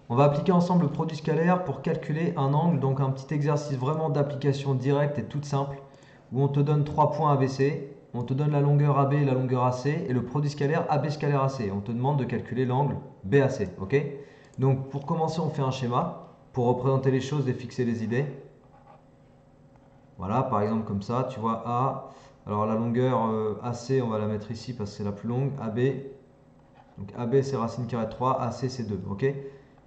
On va appliquer ensemble le produit scalaire pour calculer un angle, donc un petit exercice vraiment d'application directe et toute simple, où on te donne 3 points ABC, on te donne la longueur AB et la longueur AC, et le produit scalaire AB scalaire AC. On te demande de calculer l'angle BAC, ok? Donc pour commencer, on fait un schéma, pour représenter les choses et fixer les idées. Voilà, par exemple comme ça, tu vois A, alors la longueur AC, on va la mettre ici parce que c'est la plus longue, AB, donc AB c'est racine carrée de 3, AC c'est 2, ok?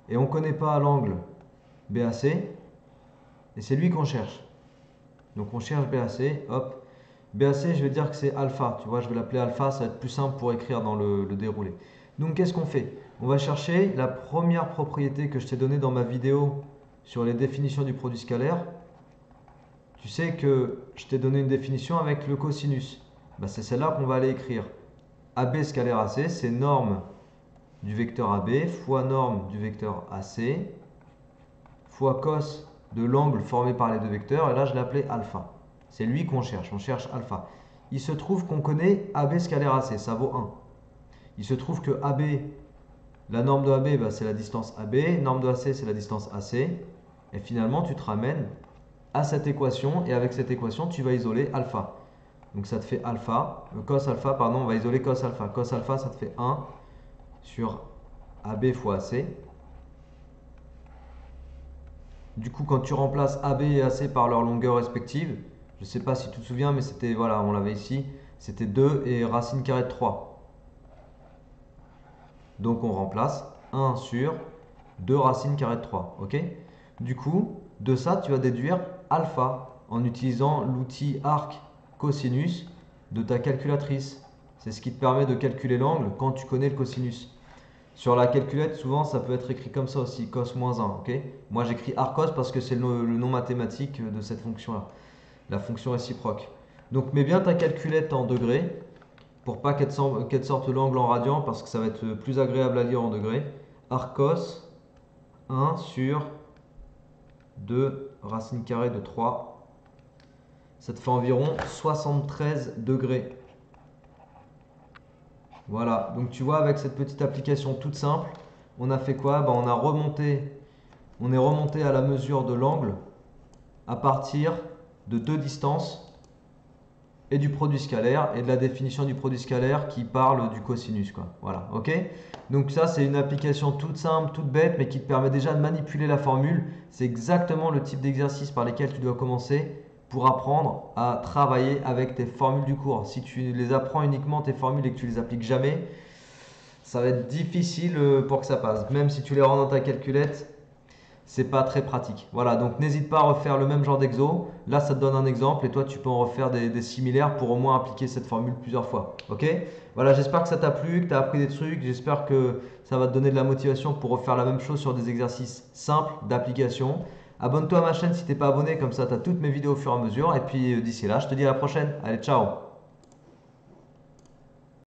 Et on ne connaît pas l'angle BAC, et c'est lui qu'on cherche. Donc on cherche BAC, hop. BAC, je vais dire que c'est alpha, tu vois, je vais l'appeler alpha, ça va être plus simple pour écrire dans le déroulé. Donc qu'est-ce qu'on fait? On va chercher la première propriété que je t'ai donnée dans ma vidéo sur les définitions du produit scalaire. Tu sais que je t'ai donné une définition avec le cosinus. Bah, c'est celle-là qu'on va aller écrire. AB scalaire AC, c'est norme du vecteur AB fois norme du vecteur AC fois cos de l'angle formé par les deux vecteurs, et là je l'ai appelé alpha. C'est lui qu'on cherche, on cherche alpha. Il se trouve qu'on connaît AB scalaire AC, ça vaut 1. Il se trouve que AB, la norme de AB, bah, c'est la distance AB, norme de AC, c'est la distance AC, et finalement tu te ramènes à cette équation, et avec cette équation, tu vas isoler alpha. Donc ça te fait alpha, cos alpha, pardon, on va isoler cos alpha. Cos alpha, ça te fait 1 sur AB fois AC. Du coup, quand tu remplaces AB et AC par leur longueur respective, je ne sais pas si tu te souviens, mais c'était, voilà, on l'avait ici, c'était 2 et racine carrée de 3. Donc on remplace 1 sur 2 racine carrée de 3, ok? Du coup, de ça, tu vas déduire alpha en utilisant l'outil arc cosinus de ta calculatrice. C'est ce qui te permet de calculer l'angle quand tu connais le cosinus. Sur la calculette, souvent, ça peut être écrit comme ça aussi, cos moins 1, ok? Moi, j'écris arcos parce que c'est le nom mathématique de cette fonction-là, la fonction réciproque. Donc, mets bien ta calculette en degrés pour pas qu'elle te sorte l'angle en radian parce que ça va être plus agréable à lire en degrés. Arcos 1 sur 2 racine carrée de 3. Ça te fait environ 73 degrés. Voilà, donc tu vois, avec cette petite application toute simple, on a fait quoi? On est remonté à la mesure de l'angle à partir de deux distances et du produit scalaire et de la définition du produit scalaire qui parle du cosinus, quoi. Voilà, ok? Donc ça, c'est une application toute simple, toute bête, mais qui te permet déjà de manipuler la formule. C'est exactement le type d'exercice par lesquels tu dois commencer pour apprendre à travailler avec tes formules du cours. Si tu les apprends uniquement tes formules et que tu les appliques jamais, ça va être difficile pour que ça passe. Même si tu les rends dans ta calculette, c'est pas très pratique. Voilà, donc n'hésite pas à refaire le même genre d'exo. Là, ça te donne un exemple et toi, tu peux en refaire des similaires pour au moins appliquer cette formule plusieurs fois. Ok? Voilà, j'espère que ça t'a plu, que tu as appris des trucs. J'espère que ça va te donner de la motivation pour refaire la même chose sur des exercices simples d'application. Abonne-toi à ma chaîne si t'es pas abonné, comme ça tu as toutes mes vidéos au fur et à mesure. Et puis d'ici là, je te dis à la prochaine. Allez, ciao!